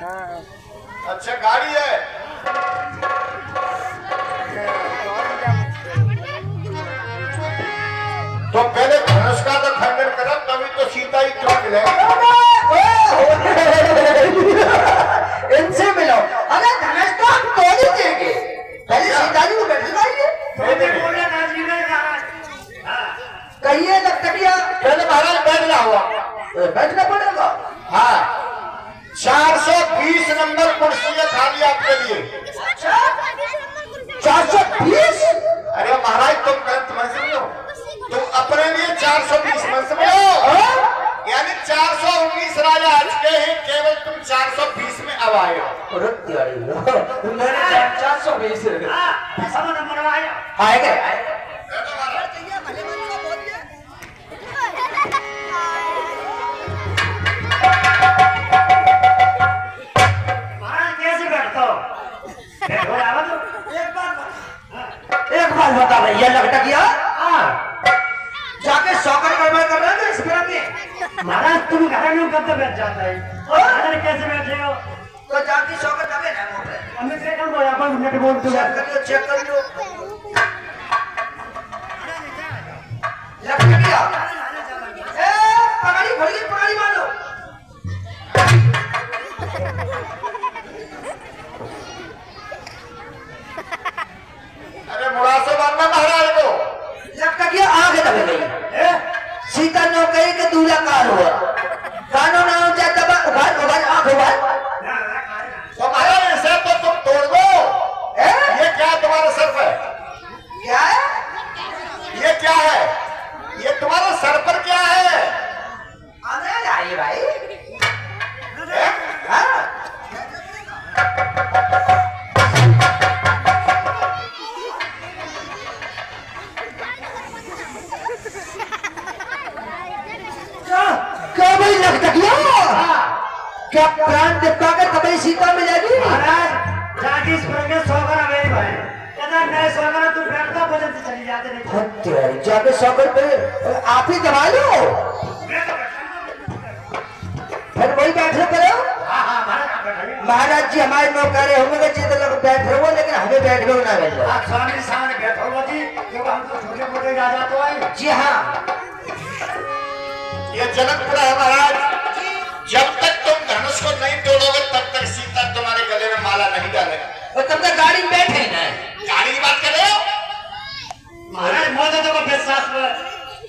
अच्छा गाड़ी है। तो पहले धनुष का तो खंडन करो तभी तो सीता ही क्यों मिलेगी। इनसे मिलो। अरे धनुष तो हम तोड़ ही देंगे, पहले सीता जी को बैठवाइए। कहिए लखटकिया। पहले महाराज बैठना हुआ, बैठना पड़ेगा। हाँ 420 नंबर कुर्सी है खाली आपके लिए। 420? अरे महाराज तुम गलत मत समझो, तुम अपने लिए 420 मत समझो, यानी 419 राजा आज के हैं, केवल तुम 420 में अब आए हो। मैंने 420 आएगा। एक बात बता भैया लखटकिया, जाके सौकर गड़बड़ कर रहे हैं इस घर में। महाराज तुम घर में कब तक बैठ जाता है, घर कैसे बैठे हो? तो जाके सौकर कभी ना मुंह पे हमें से कम हो, यहाँ पर मिनट बोल दो। चेक कर लो लखटकिया। पकड़ी भड़ी पकड़ी मार लो। अरे मुड़ा से मारना महाराज को। लखटकिया आगे दबे गई। सीता नो कही कि दूल्हा कार हुआ, कानों ना हो जाए तब उघाड़ उघाड़ आंख उघाड़। तो महाराज ऐसे तो तुम तोड़ दो। ये क्या तुम्हारे सर पे? क्या है ये क्या है? ये तुम्हारे सर पर क्या है? आने आइए भाई। हाँ क्या भाई लखटकिया, क्या प्राण दिखा के तभी सीता मिलेगी? महाराज जाके इस पर के सोकर मेरी भाई कहता मैं सोकर तू बैठता भोजन से चली जाते नहीं। जाके सौकर पे आप ही दबा लो, फिर वही बैठे करो। महाराज जी हमारे नौकर होंगे जितने लोग बैठ रहे हो, लेकिन हमें बैठने को ना भेजो। आप स्वामी सामने बैठो जी, क्योंकि हम तो छोटे मोटे राजा तो आए। जी हाँ, ये जनकपुरा है महाराज। जब तक तुम धनुष को नहीं तोड़ोगे तब तक सीता तुम्हारे गले में माला नहीं डालेगा। और तब तक गाड़ी में बैठे ना। गाड़ी की बात कर रहे हो? महाराज मोदी तो को विश्वास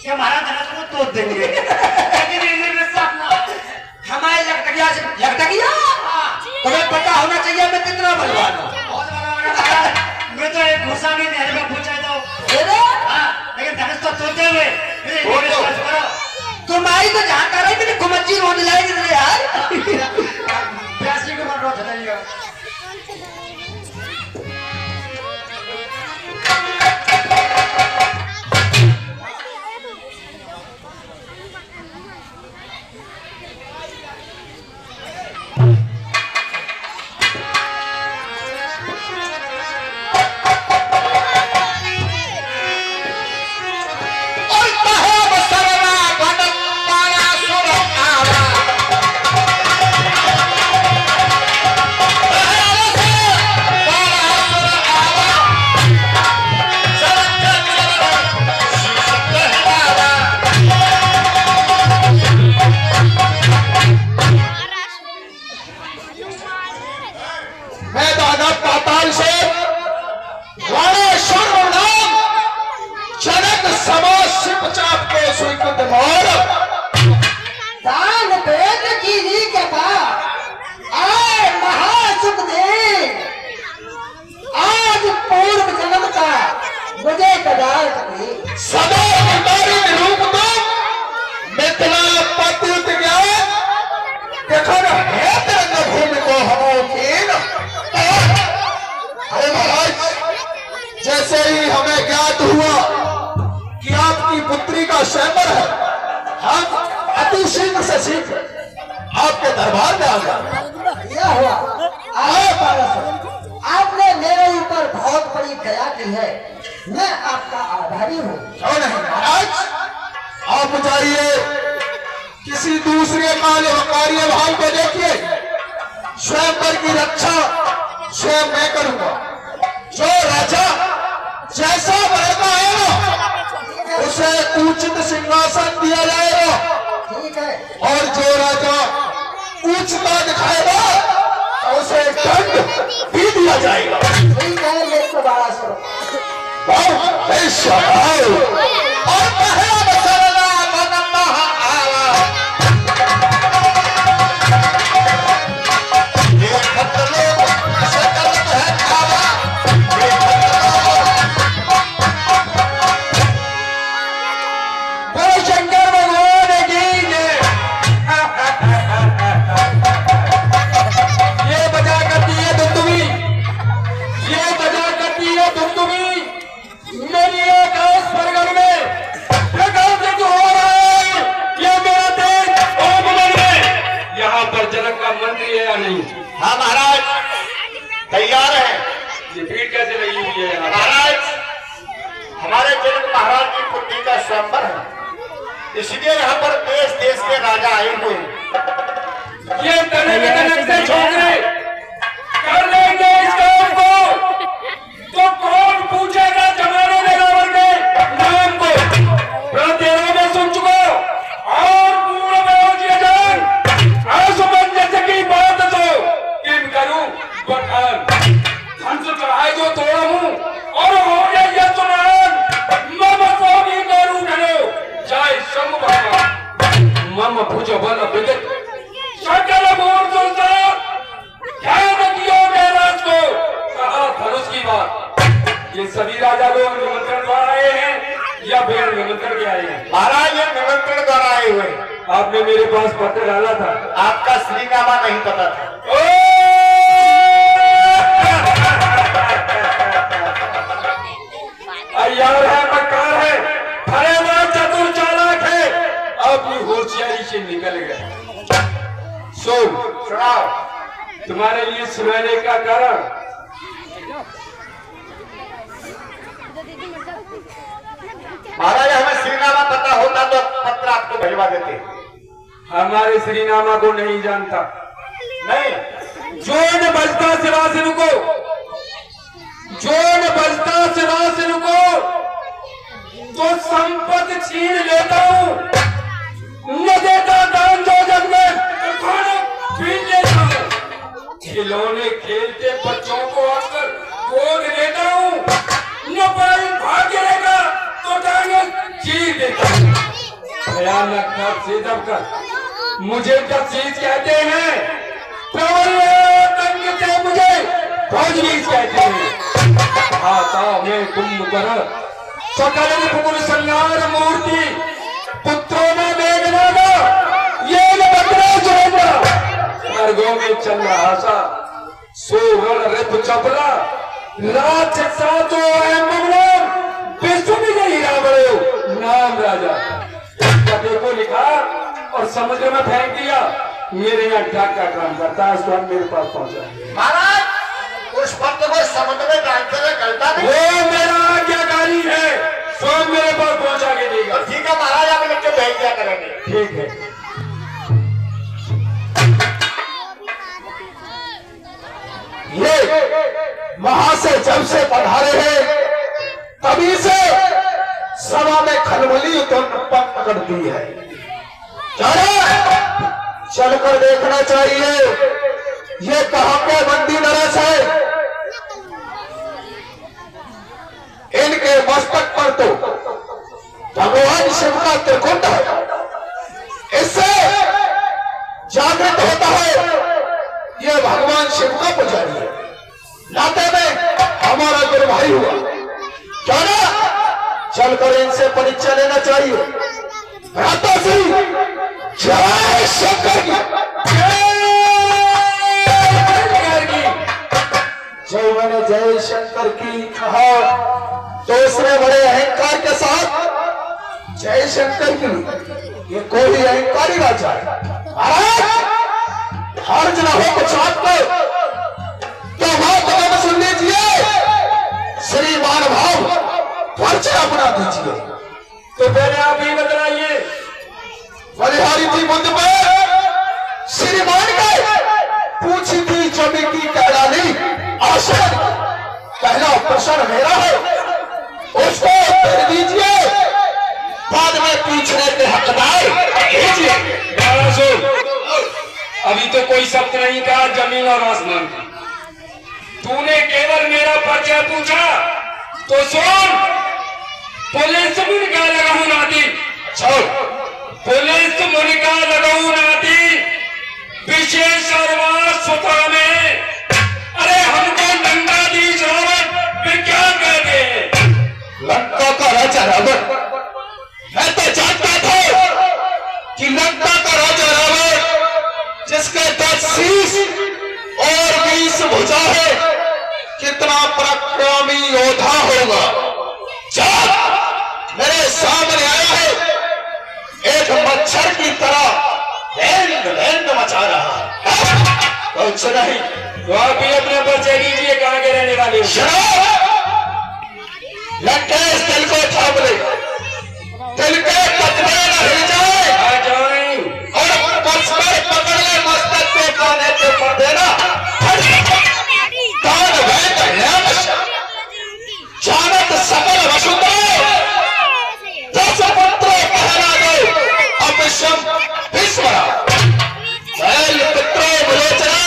कि महाराज धनुष को तोड़ देंगे, लेकिन इन्हें विश्वास ना। हमारे लखटकिया से लखटकिया तुम्हें पता होना चाहिए मैं कितना बलवान हूँ। बहुत बड़ा महाराज, मैं तो एक घुसा भी नहर में पूछा था, लेकिन धनुष तो तोड़ते हुए विश्वास करो। तुम्हारी तो जहाँ कर रही मेरी गुमच्ची रोड लाएगी तुझे यार। प्यासी को मर रहा था। जैसे ही हमें ज्ञात हुआ कि आपकी पुत्री का स्वयंवर है, हम अति शीघ्र से शीघ्र आपके दरबार में आ गए। क्या हुआ? आपने मेरे ऊपर बहुत बड़ी दया की है, मैं आपका आभारी हूँ। क्यों नहीं महाराज, आप जाइए किसी दूसरे कार्य भाव को देखिए, स्वयंवर की रक्षा स्वयं मैं करूंगा। जो राजा जैसा वर्ग आएगा उसे उचित सिंहासन दिया जाएगा, ठीक है। और जो राजा उच्चता दिखाएगा उसे दंड भी दिया जाएगा। ठीक है, ये तो बड़ा सो। और पहला मसला बनना आवा। ये खतलो सकल है खावा। ये खतलो शंकर भगवान की जय। ये बजा करती है धुंधुमी, ये बजा करती है धुंधुमी मेरी आकाश परगन में। जो हो रहा है ये मेरा देश और भवन में। यहाँ पर जनक का मंत्री है या नहीं? हाँ महाराज, तैयार है। ये भीड़ कैसे लगी हुई है यहाँ? महाराज, हमारे जनक महाराज की पुत्री का स्वयंवर है, इसलिए यहाँ पर देश देश के राजा आए हुए हैं। ये तने के तनक से छोकरे कर लेंगे इस काम को, तो कौन पूछेगा जमाने में रावण के नाम को? तेरा मैं सुन चुका और पूर्ण में हो जिया जान आसुमन जैसे की बात तो किन करूं बखान हंस चढ़ाए जो तोड़ा हूं और हो गया ये सुनान मम स्वामी करूं ढलो जय शंभु भगवान मम भुज बल विदित सकल मूर्त सुल्तान ध्यान कियो महाराज को कहा धनुष की बात। ये सभी राजा लोग निमंत्रण द्वारा आए हैं या बिना निमंत्रण के आए हैं? महाराज, ये निमंत्रण द्वारा आए हुए हैं। आपने मेरे पास पत्र डाला था, आपका श्रीनामा नहीं पता था। अय्यार है, मक्कार है, फरेबाज चतुर चालाक है, अपनी होशियारी से निकल गए। सुनाओ। तुम्हारे लिए सुनाने का कारण महाराज, हमें श्रीनामा पता होता तो पत्र आपको भिजवा देते। हमारे श्रीनामा को नहीं जानता। नहीं, जो न बजता सिवा से रुको, जो न बजता सिवा से रुको, तो संपत्ति छीन लेता हूँ, न देता दान जो जग में, तो खाना पीन लेता हूँ। खिलौने खेलते बच्चों को आकर गोद लेता हूँ, न पाई भाग्य रहेगा तो टांगे चीर देता हूँ। भयानक खत से दबकर मुझे जब चीज कहते हैं, प्रबल तंग से मुझे भोजनीज कहते हैं। आता में कुंभकर्ण सकल रिपुर संहार मूर्ति पुत्रों में मेघनादा ये बकरा सुरेंद्र स्वर्गों में चल रहा सा सोरण रिप चपला राक्षसा तो है मगनम विश्व भी नहीं रावण नाम राजा। कथे को लिखा और समुद्र में फेंक दिया। मेरे यहाँ डाक का काम करता है, स्वयं मेरे पास पहुंचा। महाराज, उस पत्र को समुद्र में डालते हुए गलता नहीं। वो मेरा आज्ञाकारी है, स्वयं मेरे पास पहुंचा के देगा। ठीक है महाराज, आप लिख के भेज दिया करेंगे। ठीक है। ये वहां से जब से पधारे हैं तभी से सभा में खलबली उत्पन्न करती है। चलकर देखना चाहिए ये कहां के बंदी नरेश है। इनके मस्तक पर तो भगवान शिव का त्रिकुंड है, इससे जागृत होता है ये भगवान शिव का पुजारी है। नाते में हमारा गुरु भाई हुआ, क्या ना चलकर इनसे परीक्षा लेना चाहिए। भ्राता श्री जय शंकर की जय, मैंने जय शंकर की कहा तो उसने बड़े अहंकार के साथ जय शंकर की। ये कोई अहंकारी राजा है। हर्ज ना हो कुछ आपको तो बात तो सुन लीजिए, श्रीमान भाव परिचय अपना दीजिए। तो पहले आप ही बतलाइए। बलिहारी थी बुद्ध में श्रीमान का पूछी थी प्रश्न मेरा है, उसको उत्तर दीजिए, बाद में पूछने के हकदार कीजिए। अभी तो कोई शब्द नहीं कहा जमीन और आसमान की। तूने केवल मेरा परिचय पूछा तो सुन, पुलिस मुनिका लगाऊ नाती, पुलिस मुनिका लगाऊ नाती विशेष सुता में, अरे हमको लंका दी रावण फिर क्या कहते हैं? लंका का राजा रावण, मैं तो जानता था कि लंका का राजा रावण जिसके 10 शीश और 20 भुजा है, कितना पराक्रमी योद्धा होगा। जब मेरे सामने आया है, एक मच्छर की तरह लैंड मचा रहा है। कुछ नहीं, तो आप भी अपना परिचय दीजिए, कहाँ के रहने वाले हो? लंकेश दिल को थाम ले, दिल के कतरे न हिल जाए, आ जाए और परस्पर पकड़ ले मस्तक को काने पे पड़ देना। कान वैद हेमश जानत सकल वसुदेव, 10 पुत्रों कहला दो अभिषम विस्मरा, शैल पुत्रों विलोचना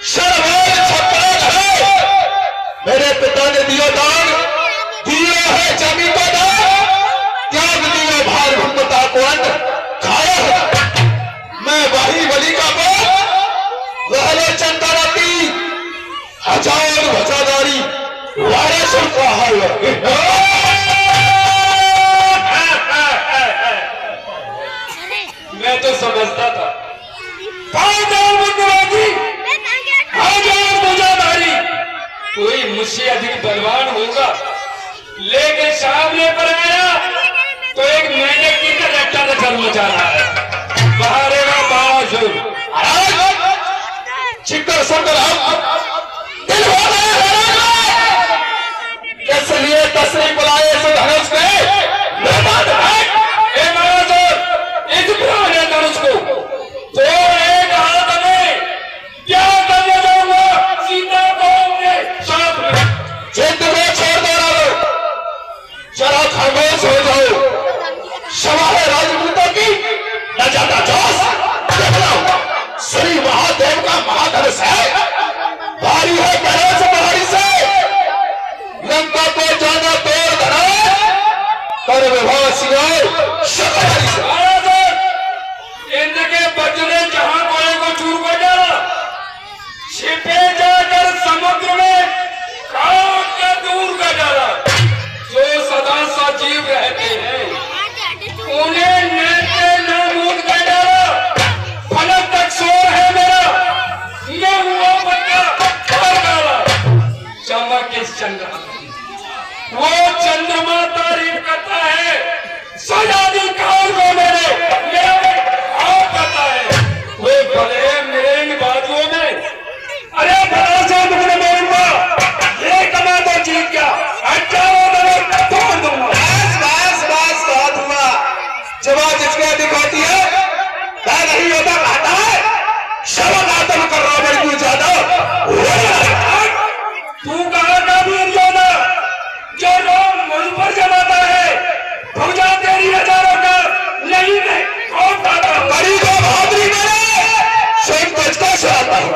शर्वेल छपरा धरे। मेरे पिता ने दियो दान, दिया है जमी को दान, त्याग दियो भार भूमता को अन्न खाया है। मैं वही बलि का पुत्र, वहले चंद्रवती हजार भजादारी वारिस का है। मैं तो समझता था मुजाधारी कोई मुझसे अधिक बलवान होगा, लेकिन सामने पर आया तो एक मेंढक की तरह कर मचा रहा है। बहारेगा बाशुर चिक्कर सुनकर दिल हो गए, इसलिए तस्री बुलाए इस धनुष के मेहमान है। इस पुराने धनुष को तो एक हाथ में क्या करने जाऊंगा, सीता को अपने साथ में जिद में छोड़ दो रावण, जरा खामोश हो जाओ। सभा है राजपूतों की, न जाता जोश। देख लो, श्री महादेव का महाधनुष है, भारी है गणेश पहाड़ी से, लंका को जाना तोड़ धनुष कर विवाह सिंगार शक्ति से। इंद्र के बजने जहां कोई को चूर को डाला, छिपे जाकर समुद्र में काट के दूर कर डाला। जो सदा सजीव रहते हैं उन्हें नेते नामूद कर डाला। फलक तक शोर है मेरा, मैं हुआ बच्चा कर डाला। चमक इस चंद्रमा, वो चंद्रमा तारीफ करता है, सजा दी काल को मेरा करता है। वो भले मेरे इन बाजुओं में, अरे भला से तुमने बोलूंगा, ये कमा तो जीत गया, तोड़ दूंगा। बस बात हुआ, जवाब जिसके अधिक होती है वह नहीं होता कहता है। शवक आत्म कर रावण क्यों ज्यादा तू कहा का वीर योद्धा जो राम मुझ पर जमाता है, भुजा तेरी हजारों का नहीं मैं कौन पाता हूं। बड़ी को बहादुरी मेरे स्वयं बचता से आता हूं।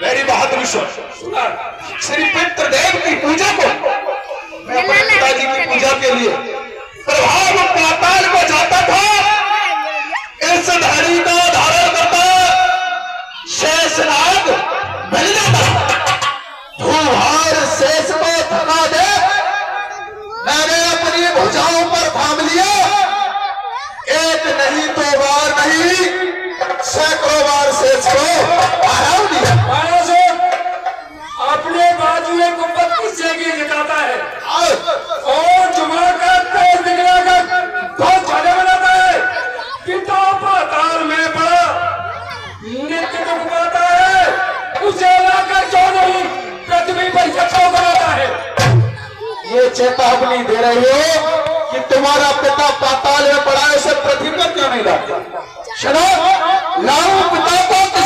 मेरी बहादुरी सुना, श्री पितृदेव की पूजा को मैं अपने पिताजी की पूजा के लिए प्रभाव पाताल को जाता था। इस धड़ी को धारण करता शेषनाग मिल जाता। भूभार शेष को थका दे, मैंने अपनी भुजाओं पर थाम लिया। एक नहीं, 2 बार नहीं, सैकड़ों बार शेष को आराम दिया। अपने बाजुए को 32 जगह जिताता है और जुमा का तेज दिखलाकर बहुत ज्यादा बनाता है। पिता पाताल में पड़ा नित्य दुख पाता है, उसे लाकर जो नहीं पृथ्वी पर यक्षों कराता है। ये चेतावनी दे रही हो कि तुम्हारा पिता पाताल में पड़ा है, उसे पृथ्वी पर क्यों नहीं लाते? सुनो, लाओ